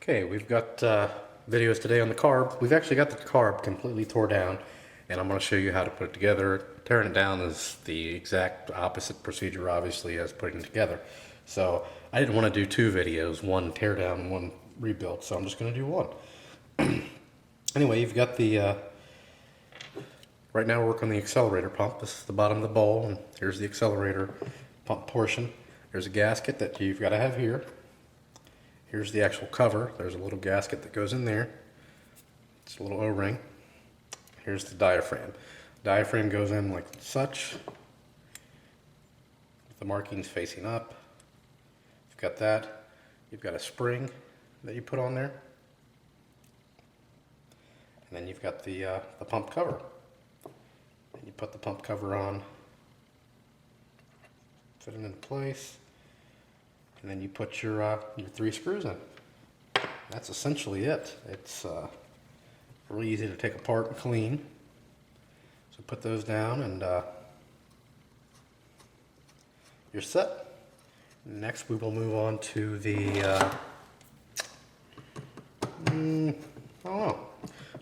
Okay, we've got videos today on the carb. We've actually got the carb completely tore down, and I'm going to show you how to put it together. Tearing it down is the exact opposite procedure, obviously, as putting it together. So I didn't want to do two videos, one tear down and one rebuild, so I'm just going to do one. Anyway, you've got the, right now we're working on the accelerator pump. This is the bottom of the bowl, and here's the accelerator pump portion. There's a gasket that you've got to have here. Here's the actual cover. There's a little gasket that goes in there. It's a little O-ring. Here's the diaphragm. Diaphragm goes in like such, with the markings facing up. You've got that. You've got a spring that you put on there. And then you've got the pump cover. And you put the pump cover on, fit it into place. And then you put your three screws in. That's essentially it. It's really easy to take apart and clean. So put those down and you're set. Next we will move on to the, I don't know.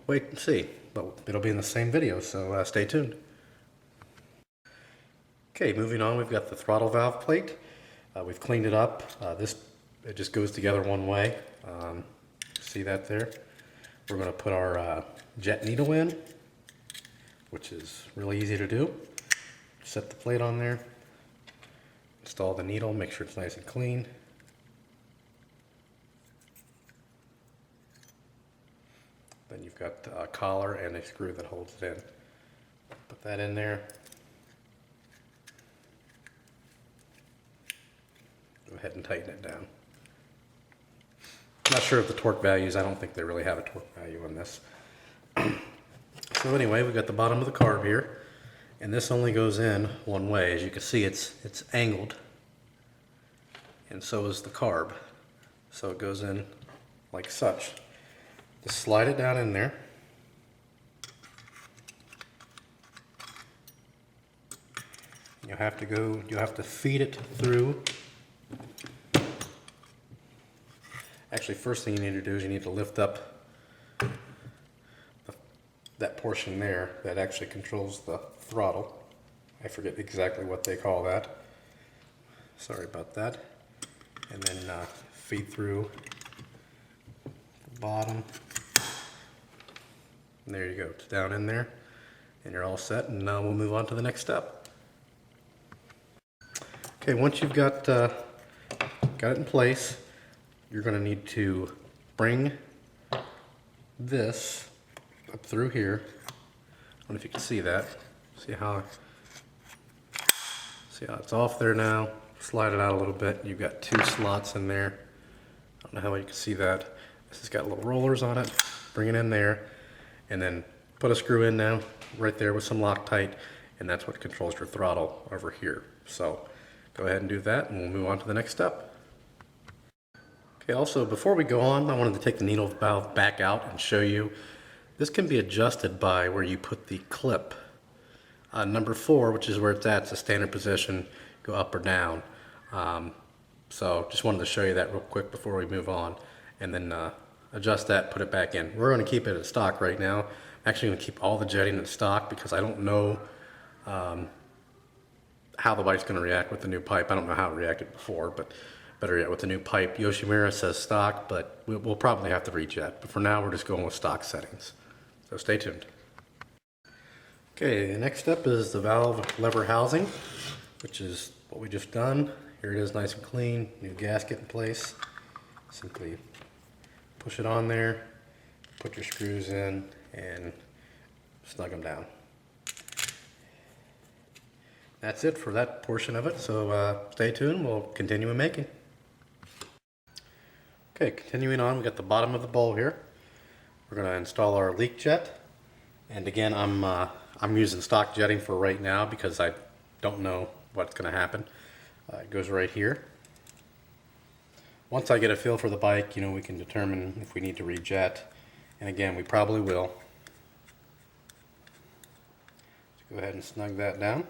Wait and see, but it'll be in the same video, so stay tuned. Okay, moving on, we've got the throttle valve plate. We've cleaned it up. It just goes together one way. See that there? We're going to put our jet needle in, which is really easy to do. Set the plate on there, install the needle, make sure it's nice and clean. Then you've got a collar and a screw that holds it in. Put that in there. Go ahead and tighten it down. I'm not sure of the torque values. I don't think they really have a torque value on this. So anyway, we've got the bottom of the carb here, and this only goes in one way. As you can see, it's angled, and so is the carb. So it goes in like such. Just slide it down in there. You'll have to feed it through. Actually, first thing you need to do is you need to lift up that portion there that actually controls the throttle. I forget exactly what they call that. Sorry about that. And then feed through the bottom. And there you go. It's down in there. And you're all set. And now we'll move on to the next step. Okay, once you've got it in place, you're going to need to bring this up through here. I don't know if you can see that. See how it's off there now. Slide it out a little bit. You've got two slots in there. I don't know how you can see that. This has got little rollers on it. Bring it in there, and then put a screw in now, right there with some Loctite, and that's what controls your throttle over here. So go ahead and do that, and we'll move on to the next step. Okay, also before we go on, I wanted to take the needle valve back out and show you. This can be adjusted by where you put the clip. Number 4, which is where it's at, it's a standard position, go up or down. So just wanted to show you that real quick before we move on, and then adjust that, put it back in. We're going to keep it at stock right now. I'm actually going to keep all the jetting at stock because I don't know how the bike's going to react with the new pipe. I don't know how it reacted before, but better yet with the new pipe. Yoshimura says stock, but we'll probably have to rejet. But for now, we're just going with stock settings. So stay tuned. Okay, the next step is the valve lever housing, which is what we just done. Here it is, nice and clean, new gasket in place. Simply push it on there, put your screws in, and snug them down. That's it for that portion of it, so stay tuned, we'll continue in making. Okay, continuing on, we got the bottom of the bowl here. We're going to install our leak jet, and again, I'm using stock jetting for right now because I don't know what's going to happen. It goes right here. Once I get a feel for the bike, we can determine if we need to rejet, and again, we probably will. Go ahead and snug that down.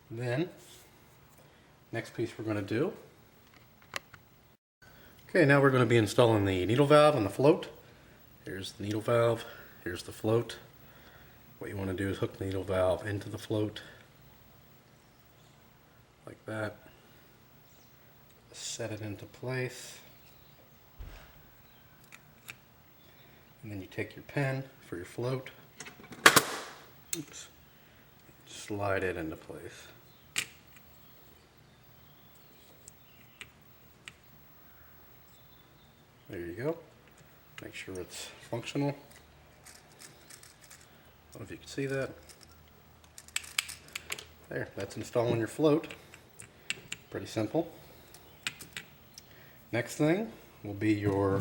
Then, next piece we're going to do Okay, now we're going to be installing the needle valve and the float. Here's the needle valve, here's the float. What you want to do is hook the needle valve into the float, like that. Set it into place. And then you take your pin for your float. Oops. Slide it into place. There you go. Make sure it's functional. I don't know if you can see that. There, that's installing your float. Pretty simple. Next thing will be your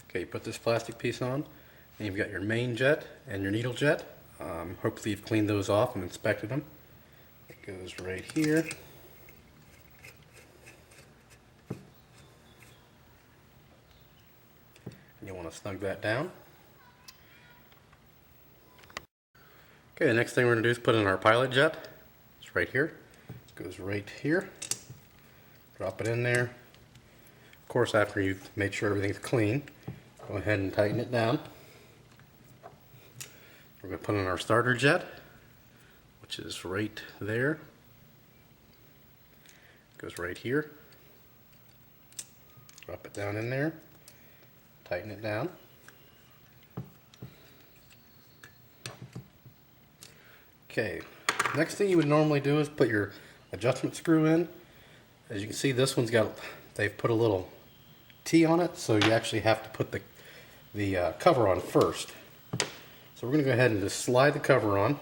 okay, you put this plastic piece on, and you've got your main jet and your needle jet. Hopefully you've cleaned those off and inspected them. It goes right here. And you want to snug that down. Okay, the next thing we're going to do is put in our pilot jet. It's right here. It goes right here. Drop it in there. Of course, after you've made sure everything's clean, go ahead and tighten it down. We're going to put in our starter jet, which is right there. It goes right here. Drop it down in there. Tighten it down. Okay, next thing you would normally do is put your adjustment screw in. As you can see, this one's got, they've put a little T on it, so you actually have to put the cover on first. So we're going to go ahead and just slide the cover on.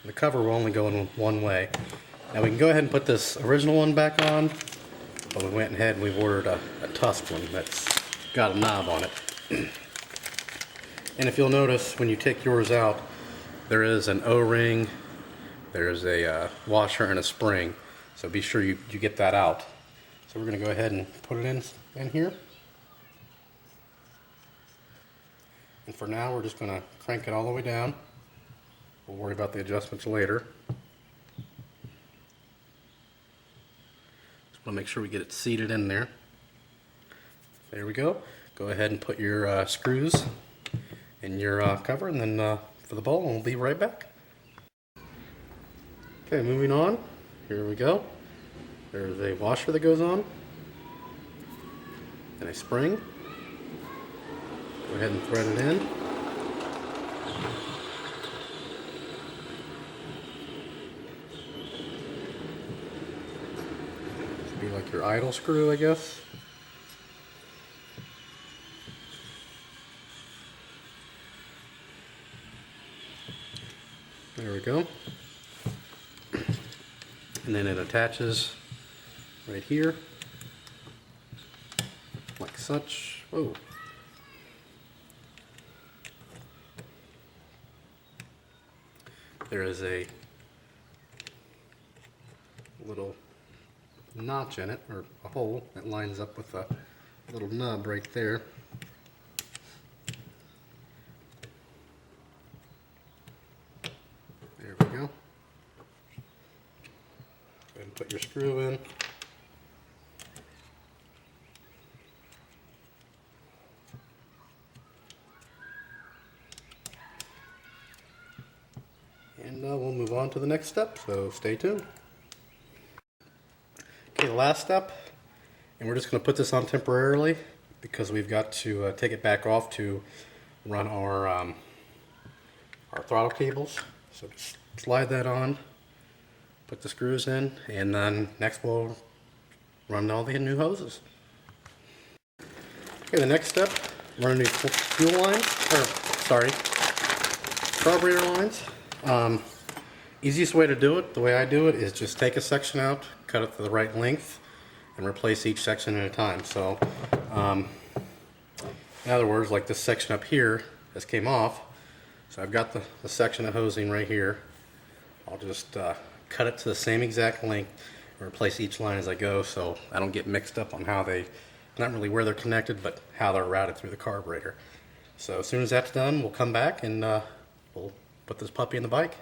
The cover will only go in one way. Now we can go ahead and put this original one back on, but we went ahead and we've ordered a Tusk one that's got a knob on it. And if you'll notice, when you take yours out, there is an O-ring, there's a washer and a spring, so be sure you get that out. So we're going to go ahead and put it in here. And for now, we're just going to crank it all the way down. We'll worry about the adjustments later. Just want to make sure we get it seated in there. There we go. Go ahead and put your screws in your cover, and then for the bowl, and we'll be right back. Okay, moving on. Here we go. There's a washer that goes on, and a spring. Go ahead and thread it in. Should be like your idle screw, I guess. There we go. And then it attaches right here, like such. Whoa. There is a little notch in it, or a hole that lines up with a little nub right there. There we go. Go ahead and put your screw in. And we'll move on to the next step, so stay tuned. Okay, the last step, and we're just going to put this on temporarily because we've got to take it back off to run our throttle cables. So just slide that on, put the screws in, and then next we'll run all the new hoses. Okay, the next step, run new fuel lines, carburetor lines. Easiest way to do it, the way I do it, is just take a section out, cut it to the right length, and replace each section at a time. So, in other words, like this section up here, this came off, so I've got the section of hosing right here. I'll just cut it to the same exact length, replace each line as I go, so I don't get mixed up on how they, not really where they're connected, but how they're routed through the carburetor. So as soon as that's done, we'll come back and we'll put this puppy in the bike.